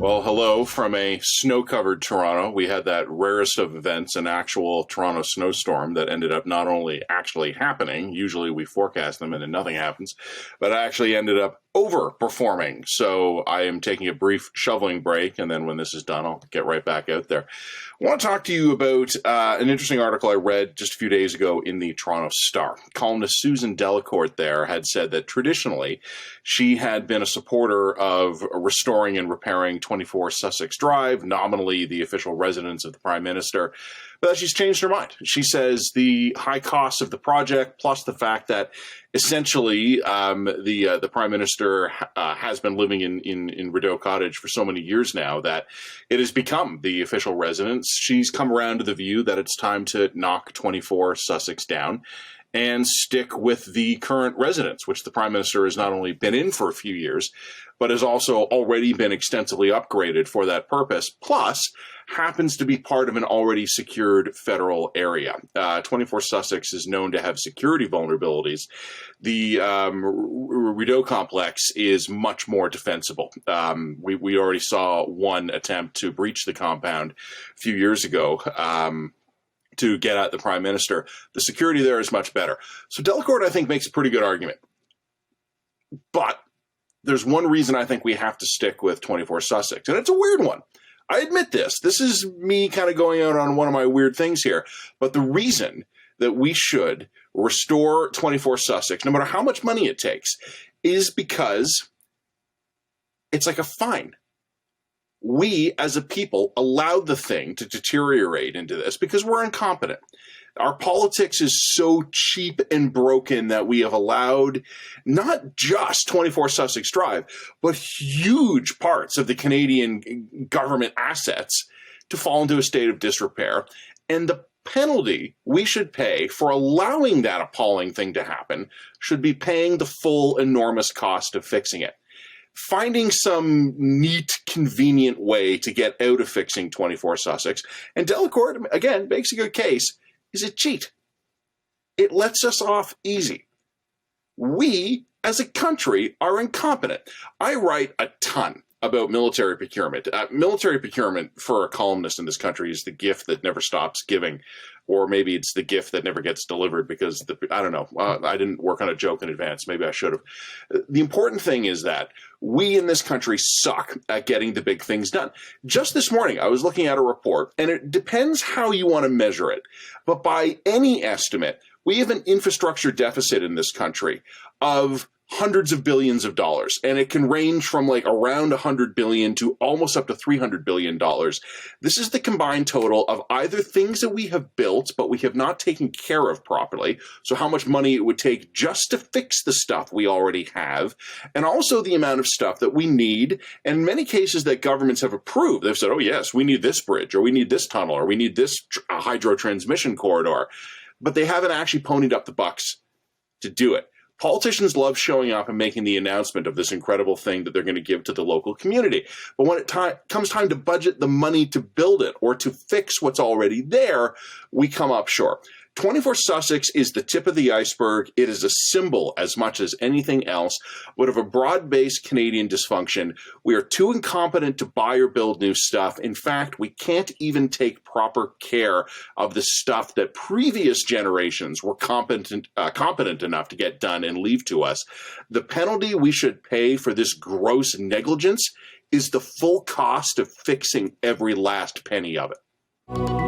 Well, hello from a snow-covered Toronto. We had that rarest of events, an actual Toronto snowstorm that ended up not only actually happening, usually we forecast them and then nothing happens, but actually ended up overperforming. So I am taking a brief shoveling break, and then when this is done, I'll get right back out there. I want to talk to you about an interesting article I read just a few days ago in the Toronto Star. Columnist Susan Delacourt there had said that traditionally she had been a supporter of restoring and repairing 24 Sussex Drive, nominally the official residence of the Prime Minister, but that she's changed her mind. She says the high cost of the project, plus the fact that essentially the Prime Minister has been living in Rideau Cottage for so many years now that it has become the official residence. She's come around to the view that it's time to knock 24 Sussex down and stick with the current residence, which the Prime Minister has not only been in for a few years, but has also already been extensively upgraded for that purpose, plus happens to be part of an already secured federal area. 24 Sussex is known to have security vulnerabilities. The Rideau complex is much more defensible. We already saw one attempt to breach the compound a few years ago. To get at the Prime Minister. The security there is much better. So Delacourt, I think, makes a pretty good argument. But there's one reason I think we have to stick with 24 Sussex, and it's a weird one. I admit this. This is me kind of going out on one of my weird things here. But the reason that we should restore 24 Sussex, no matter how much money it takes, is because it's like a fine. We, as a people, allowed the thing to deteriorate into this because we're incompetent. Our politics is so cheap and broken that we have allowed not just 24 Sussex Drive, but huge parts of the Canadian government assets to fall into a state of disrepair. And the penalty we should pay for allowing that appalling thing to happen should be paying the full enormous cost of fixing it. Finding some neat, convenient way to get out of fixing 24 Sussex, and Delacourt, again, makes a good case, is a cheat. It lets us off easy. We, as a country, are incompetent. I write a ton about military procurement. Military procurement for a columnist in this country is the gift that never stops giving, or maybe it's the gift that never gets delivered because, I don't know, I didn't work on a joke in advance. Maybe I should have. The important thing is that we in this country suck at getting the big things done. Just this morning, I was looking at a report, and it depends how you want to measure it. But by any estimate, we have an infrastructure deficit in this country of hundreds of billions of dollars, and it can range from like around 100 billion to almost up to 300 billion dollars. This is the combined total of either things that we have built but we have not taken care of properly, so how much money it would take just to fix the stuff we already have, and also the amount of stuff that we need, and in many cases that governments have approved. They've said, oh yes, we need this bridge, or we need this tunnel, or we need this hydro transmission corridor, but they haven't actually ponied up the bucks to do it. Politicians love showing up and making the announcement of this incredible thing that they're going to give to the local community. But when it comes time to budget the money to build it or to fix what's already there, we come up short. 24 Sussex is the tip of the iceberg. It is a symbol as much as anything else, but of a broad-based Canadian dysfunction. We are too incompetent to buy or build new stuff. In fact, we can't even take proper care of the stuff that previous generations were competent enough to get done and leave to us. The penalty we should pay for this gross negligence is the full cost of fixing every last penny of it.